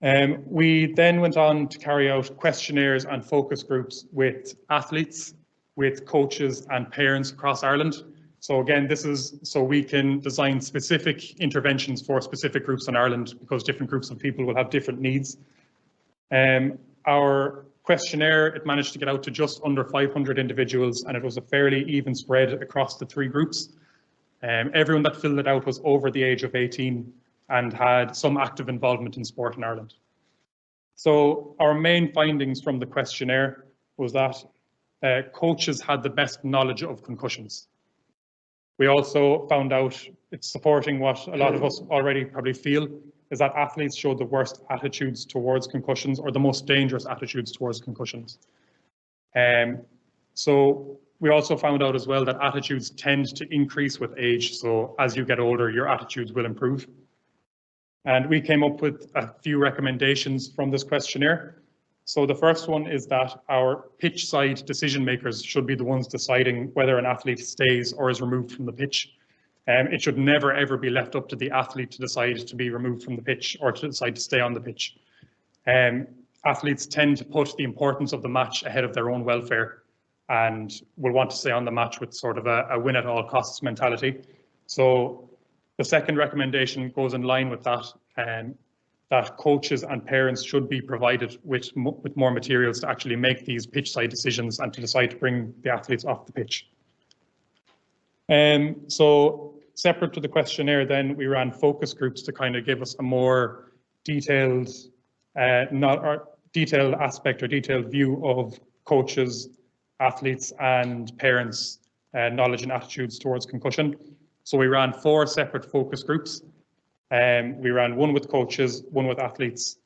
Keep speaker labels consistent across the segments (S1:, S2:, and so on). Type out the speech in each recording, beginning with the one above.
S1: We then went on to carry out questionnaires and focus groups with athletes, with coaches and parents across Ireland. So again, this is so we can design specific interventions for specific groups in Ireland, because different groups of people will have different needs. Our questionnaire, it managed to get out to just under 500 individuals, and it was a fairly even spread across the three groups. Everyone that filled it out was over the age of 18 and had some active involvement in sport in Ireland. So our main findings from the questionnaire was that coaches had the best knowledge of concussions. We also found out, it's supporting what a lot of us already probably feel, is that athletes showed the worst attitudes towards concussions, or the most dangerous attitudes towards concussions. So we also found out as well that attitudes tend to increase with age. So as you get older, your attitudes will improve. And we came up with a few recommendations from this questionnaire. So the first one is that our pitch side decision makers should be the ones deciding whether an athlete stays or is removed from the pitch. It should never ever be left up to the athlete to decide to be removed from the pitch or to decide to stay on the pitch. Athletes tend to put the importance of the match ahead of their own welfare and will want to stay on the match with sort of a win at all costs mentality. So the second recommendation goes in line with that, that coaches and parents should be provided with more materials to actually make these pitch side decisions and to decide to bring the athletes off the pitch. So separate to the questionnaire, then we ran focus groups to kind of give us a more detailed, detailed aspect or detailed view of coaches, athletes and parents' knowledge and attitudes towards concussion. So we ran 4 separate focus groups. We ran one with coaches, one with athletes,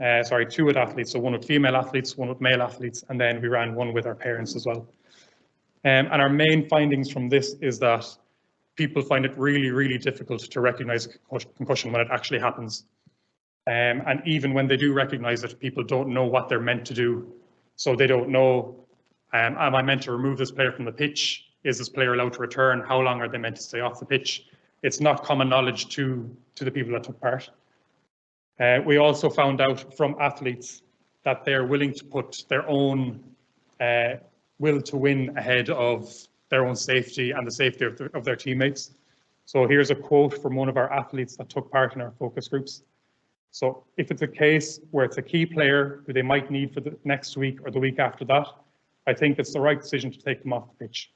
S1: 2 with athletes, so one with female athletes, one with male athletes, and then we ran one with our parents as well. And our main findings from this is that people find it really, really difficult to recognize concussion when it actually happens. And even when they do recognize it, people don't know what they're meant to do. So they don't know, am I meant to remove this player from the pitch? Is this player allowed to return? How long are they meant to stay off the pitch? It's not common knowledge to the people that took part. We also found out from athletes that they're willing to put their own will to win ahead of their own safety and the safety of their teammates. So here's a quote from one of our athletes that took part in our focus groups. So if it's a case where it's a key player who they might need for the next week or the week after that, I think it's the right decision to take them off the pitch.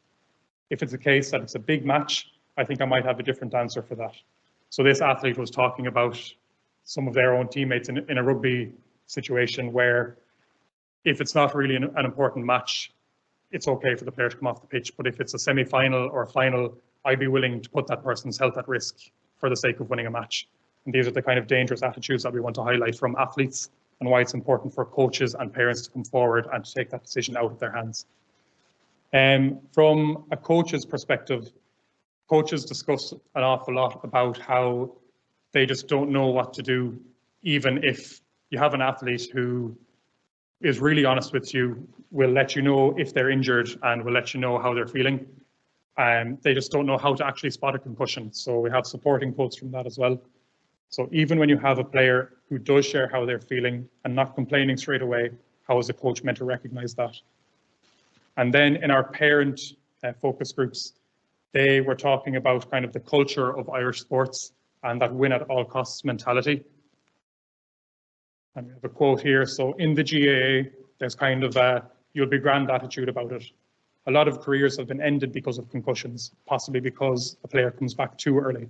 S1: If it's a case that it's a big match, I think I might have a different answer for that. So this athlete was talking about some of their own teammates in a rugby situation where if it's not really an important match, it's okay for the player to come off the pitch. But if it's a semi-final or a final, I'd be willing to put that person's health at risk for the sake of winning a match. And these are the kind of dangerous attitudes that we want to highlight from athletes and why it's important for coaches and parents to come forward and to take that decision out of their hands. From a coach's perspective, coaches discuss an awful lot about how they just don't know what to do, even if you have an athlete who is really honest with you, will let you know if they're injured and will let you know how they're feeling. They just don't know how to actually spot a concussion. So we have supporting quotes from that as well. So even when you have a player who does share how they're feeling and not complaining straight away, how is a coach meant to recognize that? And then in our parent focus groups, they were talking about kind of the culture of Irish sports and that win at all costs mentality. And we have a quote here. So in the GAA, there's kind of a you'll be grand attitude about it. A lot of careers have been ended because of concussions, possibly because a player comes back too early.